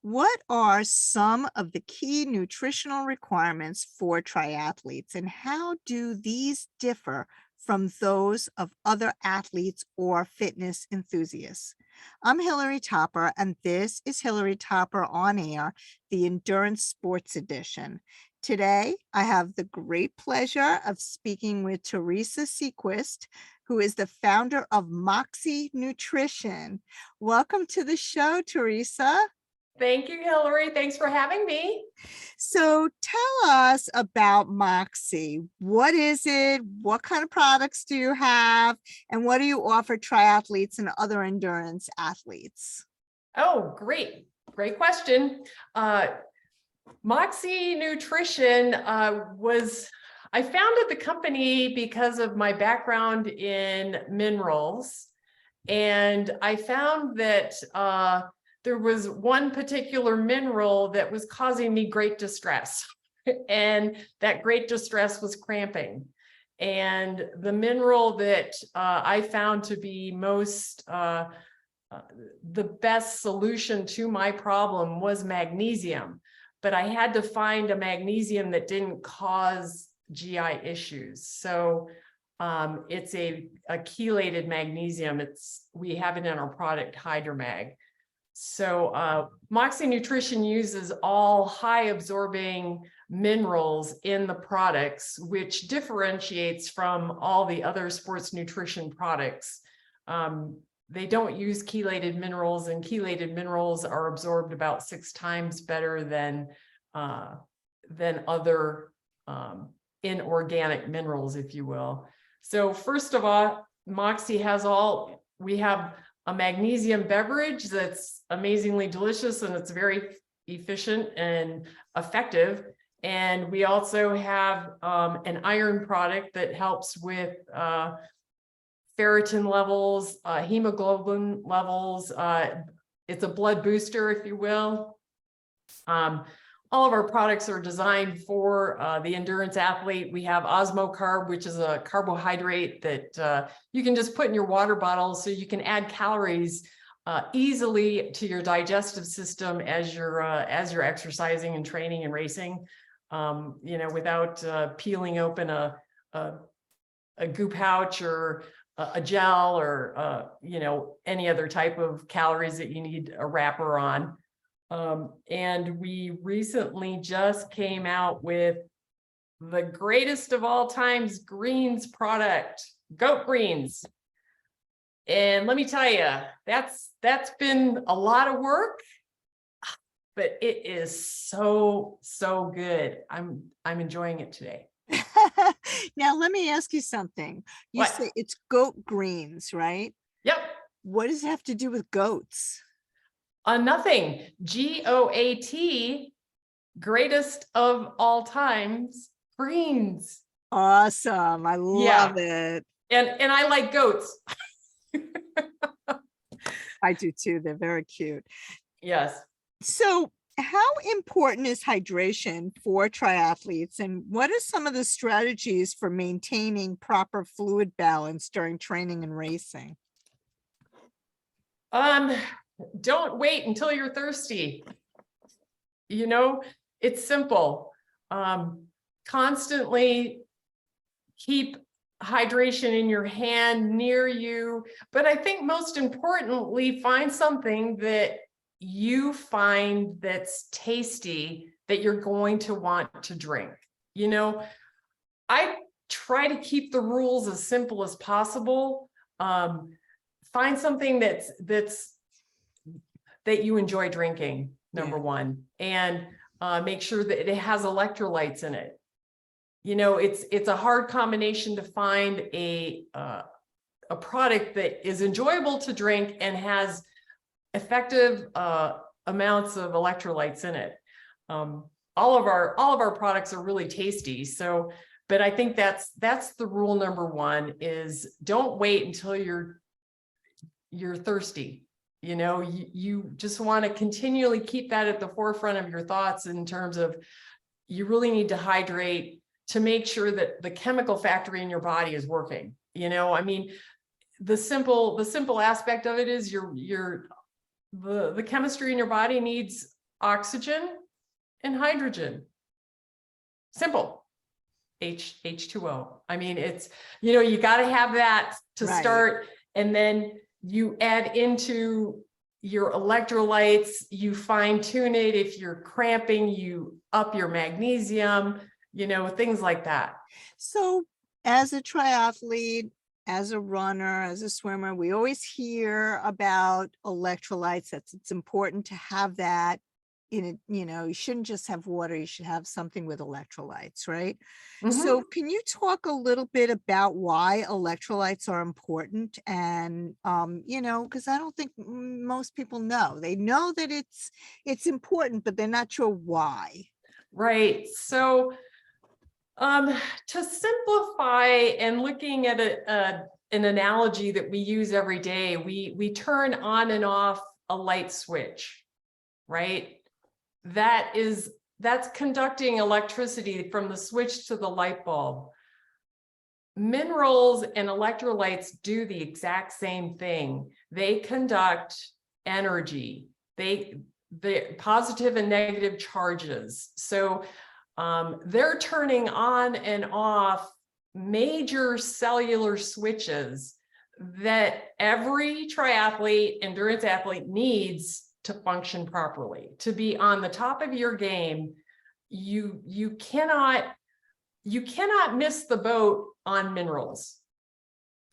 What are some of the key nutritional requirements for triathletes, and how do these differ from those of other athletes or fitness enthusiasts? I'm Hillary Topper, and this is Hillary Topper on Air, the Endurance Sports Edition. Today, I have the great pleasure of speaking with Theresa Seaquist, who is the founder of Moxie Nutrition. Welcome to the show, Theresa. Thank you, Hillary. Thanks for having me. So tell us about Moxie. What is it? What kind of products do you have? And what do you offer triathletes and other endurance athletes? Oh, great. Great question. Moxie Nutrition I founded the company because of my background in minerals. And I found that there was one particular mineral that was causing me great distress. And that great distress was cramping. And the mineral that I found to be the best solution to my problem was magnesium. But I had to find a magnesium that didn't cause GI issues. So it's a chelated magnesium. We have it in our product Hydromag. So Moxie Nutrition uses all high absorbing minerals in the products, which differentiates from all the other sports nutrition products. They don't use chelated minerals, and chelated minerals are absorbed about 6 times better than other inorganic minerals, if you will. So first of all, Moxie we have a magnesium beverage that's amazingly delicious, and it's very efficient and effective. And we also have an iron product that helps with ferritin levels, hemoglobin levels. It's a blood booster, if you will. All of our products are designed for the endurance athlete. We have Osmocarb, which is a carbohydrate that you can just put in your water bottle, so you can add calories easily to your digestive system as you're exercising and training and racing, without peeling open a goo pouch or a gel or any other type of calories that you need a wrapper on. And we recently just came out with the greatest of all times greens product, goat greens. And let me tell you, that's been a lot of work, but it is so good. I'm enjoying it today. Now, let me ask you something. You What? say it's goat greens, right? Yep. What does it have to do with goats? Nothing. GOAT, greatest of all times, greens. Awesome. I love it. And I like goats. I do too. They're very cute. Yes. So, how important is hydration for triathletes, and what are some of the strategies for maintaining proper fluid balance during training and racing? Don't wait until you're thirsty. It's simple. Constantly keep hydration in your hand, near you. But I think most importantly, find something that you find that's tasty that you're going to want to drink. I try to keep the rules as simple as possible. Find something that you enjoy drinking, number one, and make sure that it has electrolytes in it. It's a hard combination to find a product that is enjoyable to drink and has effective amounts of electrolytes in it. All of our products are really tasty. So, but I think that's the rule number one, is don't wait until you're thirsty. You just want to continually keep that at the forefront of your thoughts, in terms of you really need to hydrate to make sure that the chemical factory in your body is working. I mean, the simple aspect of it is the chemistry in your body needs oxygen, and hydrogen. Simple. H2O. I mean, it's, you got to have that to Right. start, and then you add into your electrolytes, you fine tune it. If you're cramping, you up your magnesium, things like that. So as a triathlete, as a runner, as a swimmer, we always hear about electrolytes. It's important to have that in it. You shouldn't just have water, you should have something with electrolytes, right? So can you talk a little bit about why electrolytes are important? And because I don't think most people know. They know that it's important, but they're not sure why. Right. So to simplify, and looking at an analogy that we use every day, we turn on and off a light switch, right? That's conducting electricity from the switch to the light bulb. Minerals and electrolytes do the exact same thing. They conduct energy. The positive and negative charges. So they're turning on and off major cellular switches that every triathlete, endurance athlete needs to function properly, to be on the top of your game. You cannot miss the boat on minerals,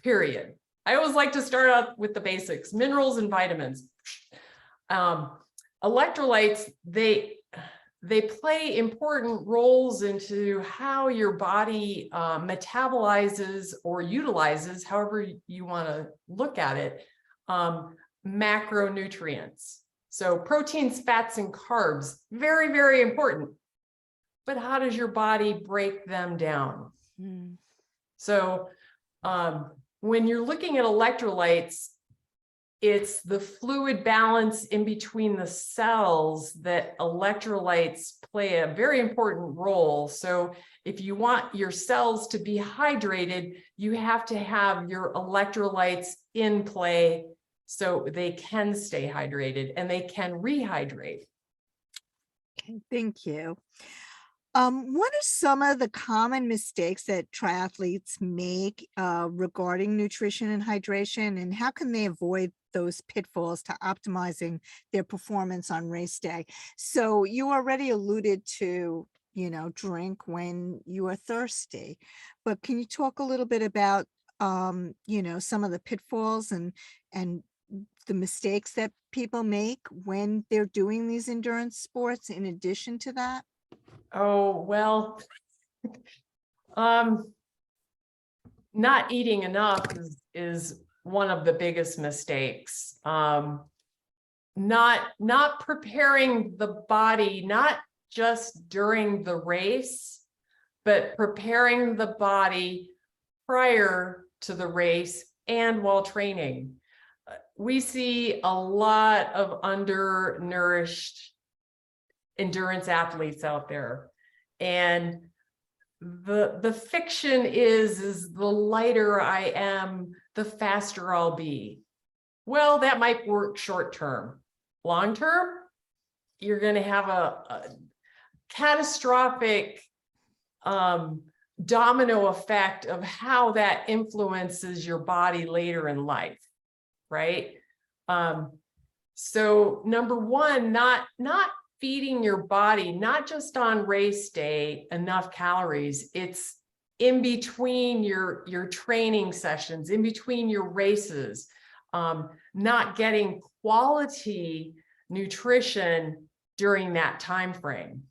period. I always like to start out with the basics: minerals and vitamins. Electrolytes, they play important roles into how your body metabolizes or utilizes, however you want to look at it, macronutrients. So proteins, fats, and carbs, very, very important. But how does your body break them down? So when you're looking at electrolytes, it's the fluid balance in between the cells that electrolytes play a very important role. So if you want your cells to be hydrated, you have to have your electrolytes in play so they can stay hydrated and they can rehydrate. Okay, thank you. What are some of the common mistakes that triathletes make regarding nutrition and hydration, and how can they avoid those pitfalls to optimizing their performance on race day? So you already alluded to, drink when you are thirsty, but can you talk a little bit about, some of the pitfalls and the mistakes that people make when they're doing these endurance sports in addition to that? Oh, well, not eating enough is one of the biggest mistakes. Not preparing the body, not just during the race, but preparing the body prior to the race and while training. We see a lot of undernourished endurance athletes out there, and the fiction is the lighter I am, the faster I'll be. Well, that might work short term. Long term, you're going to have a catastrophic domino effect of how that influences your body later in life, right? So number one, not feeding your body, not just on race day, enough calories. It's in between your training sessions, in between your races, not getting quality nutrition during that time frame.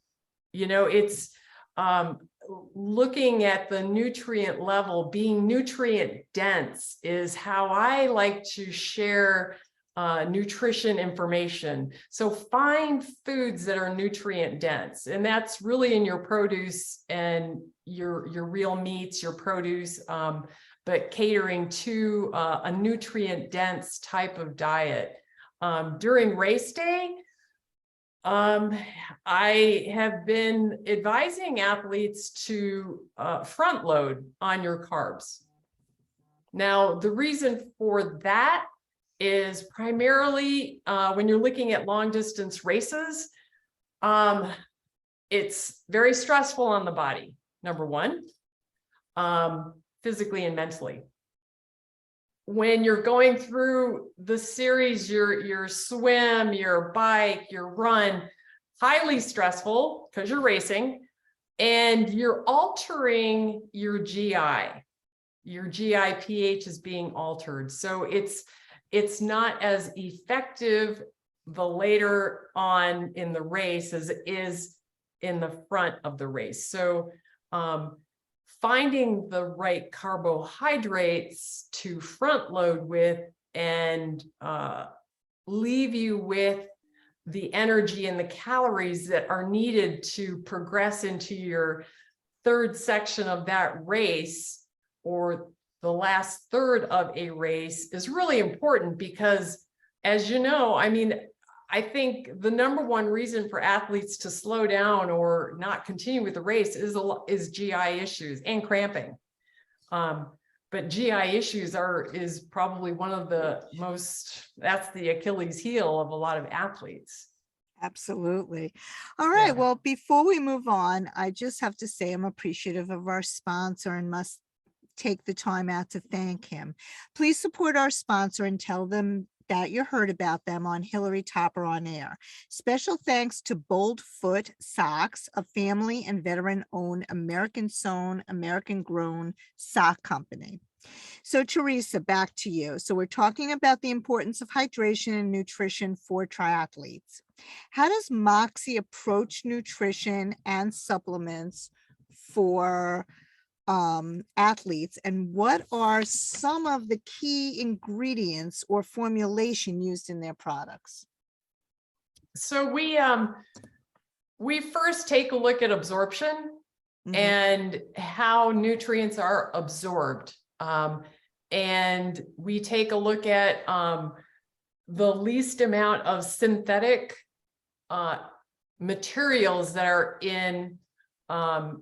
It's looking at the nutrient level. Being nutrient dense is how I like to share nutrition information. So find foods that are nutrient dense, and that's really in your produce and your real meats, your produce, but catering to a nutrient dense type of diet. During race day, I have been advising athletes to front load on your carbs. Now, the reason for that is primarily when you're looking at long distance races, It's very stressful on the body, number one, physically and mentally. When you're going through the series, your swim, your bike, your run, highly stressful because you're racing, and you're altering your GI. Your GI pH is being altered. So it's not as effective the later on in the race as it is in the front of the race. So finding the right carbohydrates to front load with and leave you with the energy and the calories that are needed to progress into your third section of that race, or the last third of a race, is really important because, as you know, I mean, I think the number one reason for athletes to slow down or not continue with the race is GI issues and cramping. But GI issues is probably one of the most, that's the Achilles heel of a lot of athletes. Absolutely. All right. Yeah. Well, before we move on, I just have to say I'm appreciative of our sponsor and must take the time out to thank him. Please support our sponsor and tell them that you heard about them on Hillary Topper on Air. Special thanks to Bold Foot Socks, a family and veteran-owned, American-sewn, American-grown sock company. So Theresa, back to you. So we're talking about the importance of hydration and nutrition for triathletes. How does Moxie approach nutrition and supplements for athletes, and what are some of the key ingredients or formulation used in their products? So we first take a look at absorption and how nutrients are absorbed. And we take a look at the least amount of synthetic materials that are in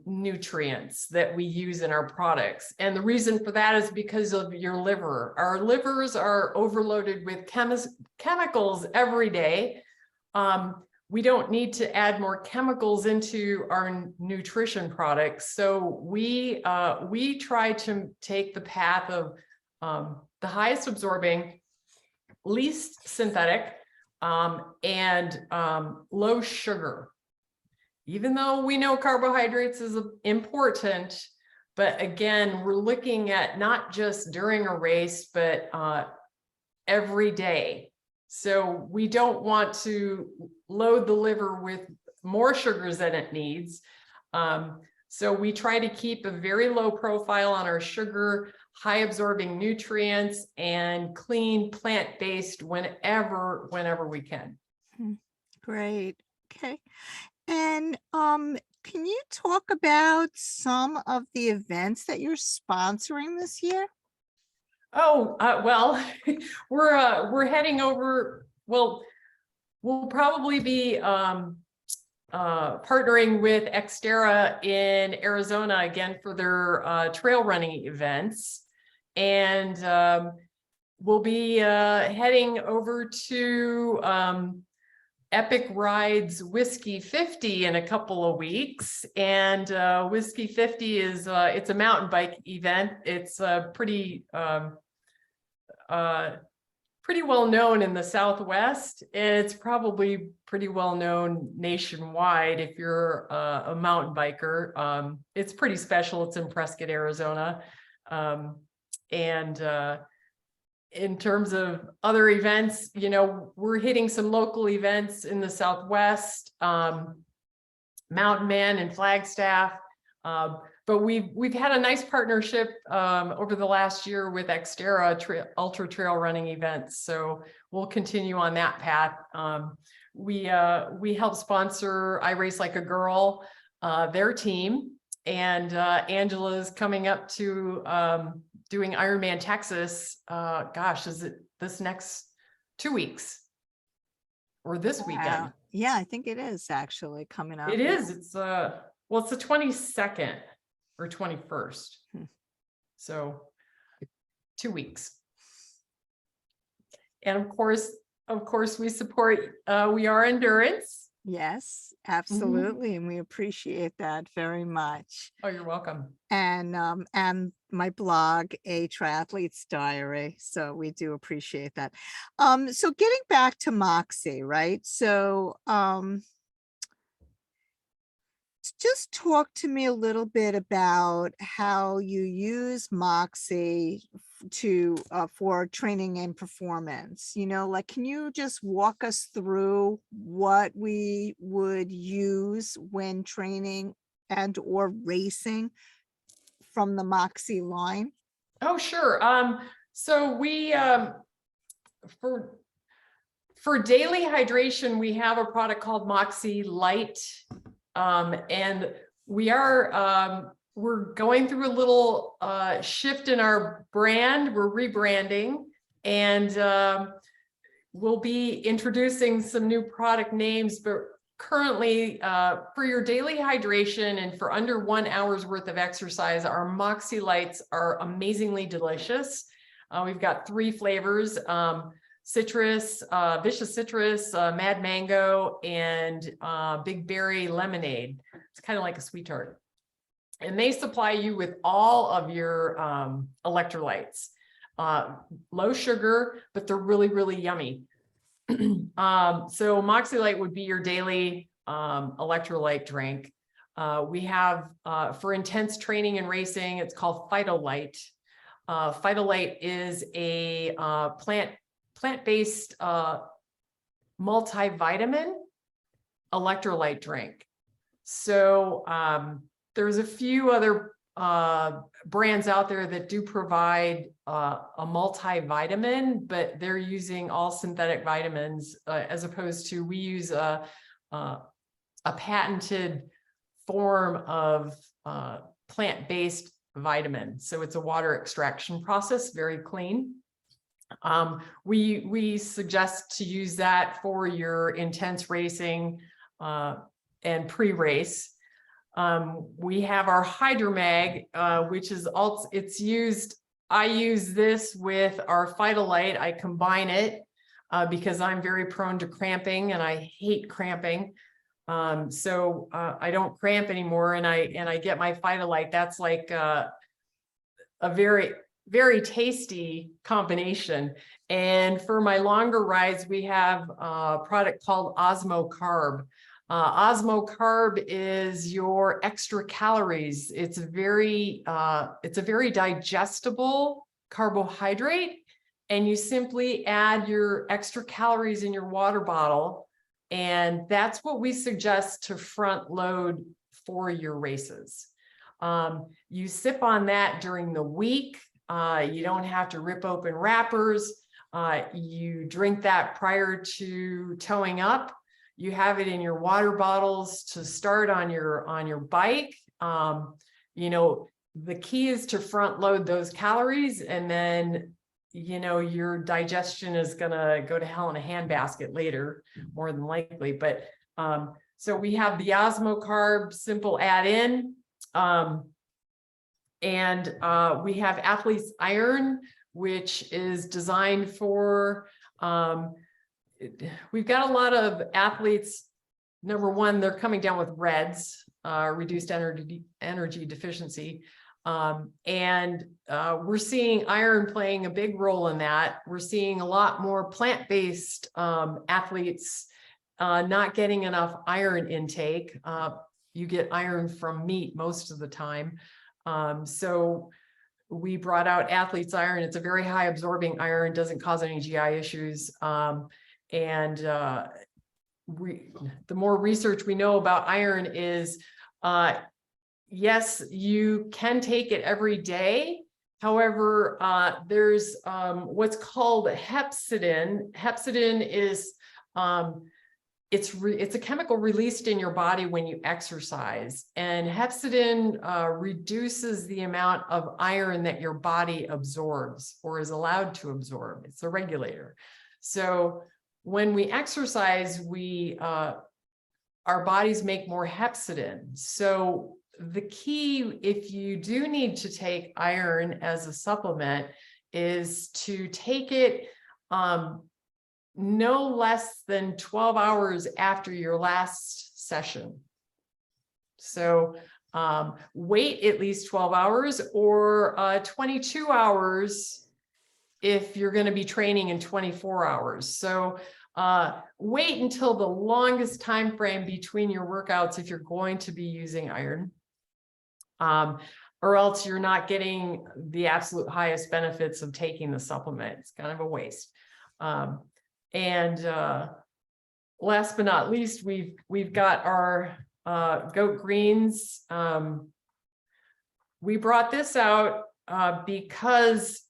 nutrients that we use in our products. And the reason for that is because of your liver. Our livers are overloaded with chemicals every day. We don't need to add more chemicals into our nutrition products. So we try to take the path of the highest absorbing, least synthetic, and low sugar. Even though we know carbohydrates is important, but again, we're looking at not just during a race, but every day. So we don't want to load the liver with more sugars than it needs. So we try to keep a very low profile on our sugar, high absorbing nutrients, and clean plant-based whenever we can. Great. Okay. And can you talk about some of the events that you're sponsoring this year? Oh, well, we're heading over. Well, we'll probably be partnering with Xterra in Arizona again for their trail running events. And we'll be heading over to Epic Rides Whiskey 50 in a couple of weeks. And Whiskey 50 is it's a mountain bike event. It's pretty well known in the Southwest. It's probably pretty well known nationwide if you're a mountain biker. It's pretty special. It's in Prescott, Arizona. In terms of other events, you know, we're hitting some local events in the Southwest, Mountain Man and Flagstaff. But we've had a nice partnership over the last year with Xterra ultra trail running events. So we'll continue on that path. We help sponsor I Race Like a Girl, their team, and Angela's coming up to doing Ironman Texas. Gosh, is it this next 2 weeks or this weekend? Yeah, I think it is actually coming up. It is. It's well, it's the 22nd or 21st. So 2 weeks. And of course we support We Are Endurance. Yes, Mhm. absolutely, and we appreciate that very much. Oh, you're welcome. And my blog, A Triathlete's Diary, so we do appreciate that. So getting back to Moxie, right? So, just talk to me a little bit about how you use Moxie for training and performance. Like, can you just walk us through what we would use when training and or racing from the Moxie line? Oh, sure. So we for for daily hydration, we have a product called Moxie Light. And we're going through a little shift in our brand. We're rebranding, and we'll be introducing some new product names, but currently for your daily hydration and for under 1 hour's worth of exercise, our Moxie Lights are amazingly delicious. We've got 3 flavors: citrus, vicious citrus, mad mango, and big berry lemonade. It's kind of like a sweet tart. And they supply you with all of your electrolytes. Low sugar, but they're really, really yummy. So Moxie Light would be your daily electrolyte drink. We have for intense training and racing, it's called Phytolite. Phytolite is a plant-based multivitamin electrolyte drink. So there's a few other brands out there that do provide a multivitamin, but they're using all synthetic vitamins as opposed to we use a patented form of plant-based vitamin. So it's a water extraction process, very clean. We suggest to use that for your intense racing and pre-race. We have our Hydromag, which is also, I use this with our Phytolite. I combine it because I'm very prone to cramping and I hate cramping. So I don't cramp anymore, and I get my Phytolite. That's like a very, very tasty combination. And for my longer rides, we have a product called Osmo Carb. Osmo Carb is your extra calories. It's a very digestible carbohydrate, and you simply add your extra calories in your water bottle. And that's what we suggest to front load for your races. You sip on that during the week. You don't have to rip open wrappers. You drink that prior to towing up. You have it in your water bottles to start on your bike. The key is to front load those calories, and then your digestion is gonna go to hell in a handbasket later, more than likely. But so we have the Osmo Carb simple add-in. And we have Athlete's Iron, which is designed for, we've got a lot of athletes. Number one, they're coming down with REDS, reduced energy deficiency. And we're seeing iron playing a big role in that. We're seeing a lot more plant-based athletes not getting enough iron intake. You get iron from meat most of the time. So we brought out Athlete's Iron. It's a very high absorbing iron, doesn't cause any GI issues. And the more research we know about iron is, yes, you can take it every day. However, there's what's called hepcidin. Hepcidin is it's a chemical released in your body when you exercise, and hepcidin reduces the amount of iron that your body absorbs or is allowed to absorb. It's a regulator. So when we exercise, our bodies make more hepcidin. So the key, if you do need to take iron as a supplement, is to take it no less than 12 hours after your last session. So wait at least 12 hours or 22 hours if you're going to be training in 24 hours. So wait until the longest time frame between your workouts if you're going to be using iron, or else you're not getting the absolute highest benefits of taking the supplement. It's kind of a waste. And last but not least, we've got our goat greens. We brought this out because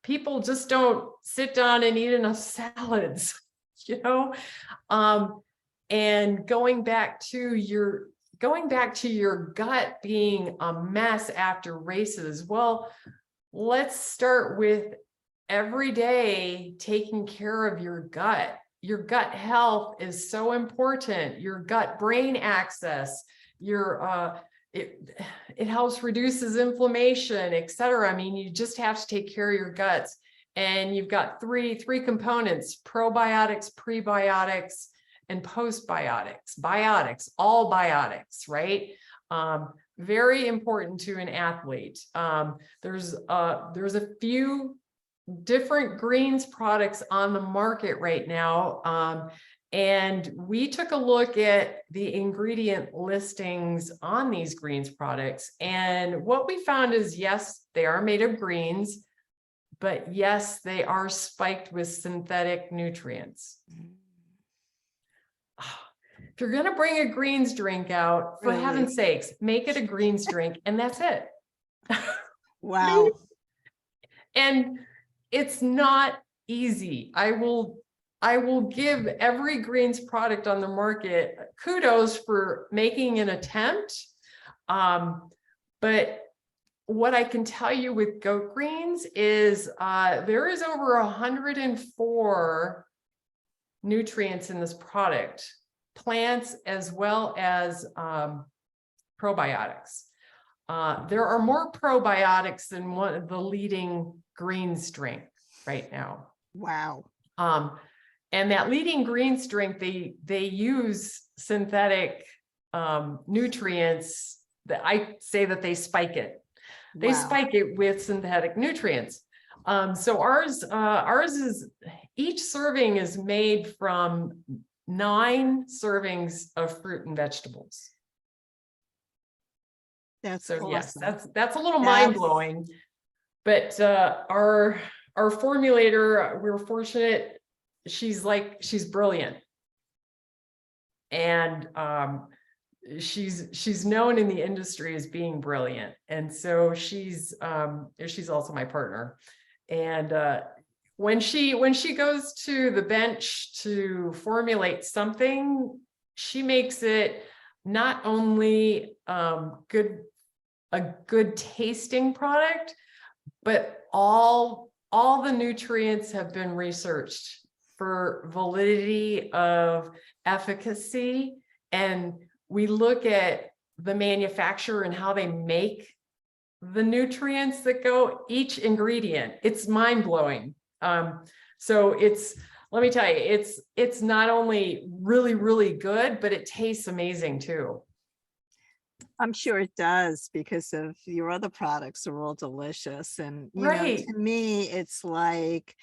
people just don't sit down and eat enough salads, you know? And going back to your gut being a mess after races. Well, let's start with every day taking care of your gut. Your gut health is so important. Your gut brain axis, it helps reduces inflammation, etc. I mean, you just have to take care of your guts. And you've got three components: probiotics, prebiotics, and postbiotics, biotics, all biotics, right? Very important to an athlete. There's a few different greens products on the market right now. And we took a look at the ingredient listings on these greens products. And what we found is, yes, they are made of greens, but yes, they are spiked with synthetic nutrients. If you're going to bring a greens drink out, for heaven's sakes, make it a greens drink, and that's it. Wow. And it's not easy. I will give every greens product on the market kudos for making an attempt. But what I can tell you with goat greens is there is over 104 nutrients in this product, plants as well as probiotics. There are more probiotics than one of the leading greens drink right now. Wow. And that leading greens drink, they use synthetic nutrients. That I say that they spike it. They spike it with synthetic nutrients. So ours is, each serving is made from 9 servings of fruit and vegetables. That's so awesome. Yes, that's a little mind-blowing. But our formulator, we're fortunate. She's brilliant. And she's known in the industry as being brilliant. And so she's also my partner. And when she goes to the bench to formulate something, she makes it not only a good tasting product, but all the nutrients have been researched for validity of efficacy. And we look at the manufacturer and how they make the nutrients that go each ingredient. It's mind-blowing. So let me tell you, it's not only really, really good, but it tastes amazing too. I'm sure it does, because of your other products are all delicious. And, you Right. know, to me, it's like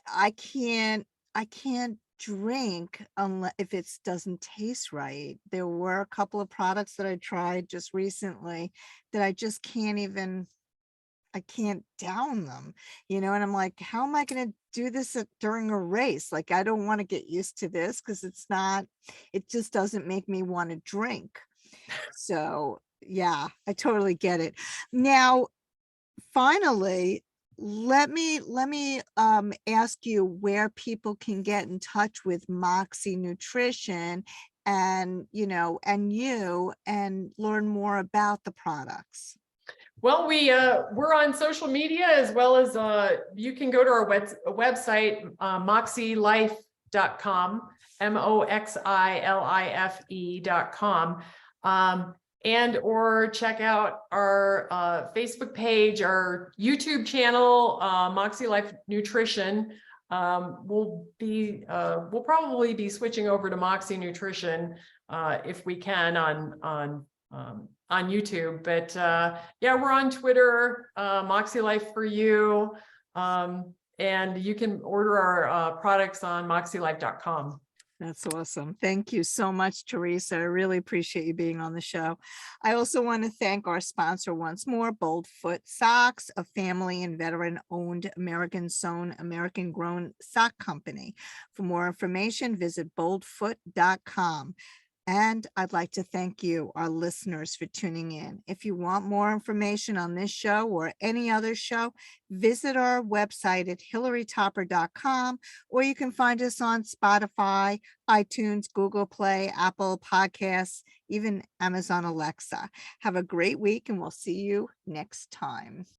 I can't drink unless if it doesn't taste right. There were a couple of products that I tried just recently that I just I can't down them, you know, and I'm like, how am I going to do this during a race? Like, I don't want to get used to this, because it just doesn't make me want to drink. So yeah, I totally get it. Now, finally, let me ask you where people can get in touch with Moxie Nutrition and, you know, and learn more about the products. Well, we're on social media, as well as you can go to our website, moxielife.com, MOXILIFE.com, and or check out our Facebook page, our YouTube channel, Moxie Life Nutrition. we'll probably be switching over to Moxie Nutrition if we can on YouTube. But yeah, we're on Twitter, Moxie Life for You. And you can order our products on moxielife.com. That's awesome. Thank you so much, Theresa. I really appreciate you being on the show. I also want to thank our sponsor once more, Bold Foot Socks, a family and veteran-owned, American-sewn, American-grown sock company. For more information, visit boldfoot.com. And I'd like to thank you, our listeners, for tuning in. If you want more information on this show or any other show, visit our website at hillarytopper.com, or you can find us on Spotify, iTunes, Google Play, Apple Podcasts, even Amazon Alexa. Have a great week, and we'll see you next time.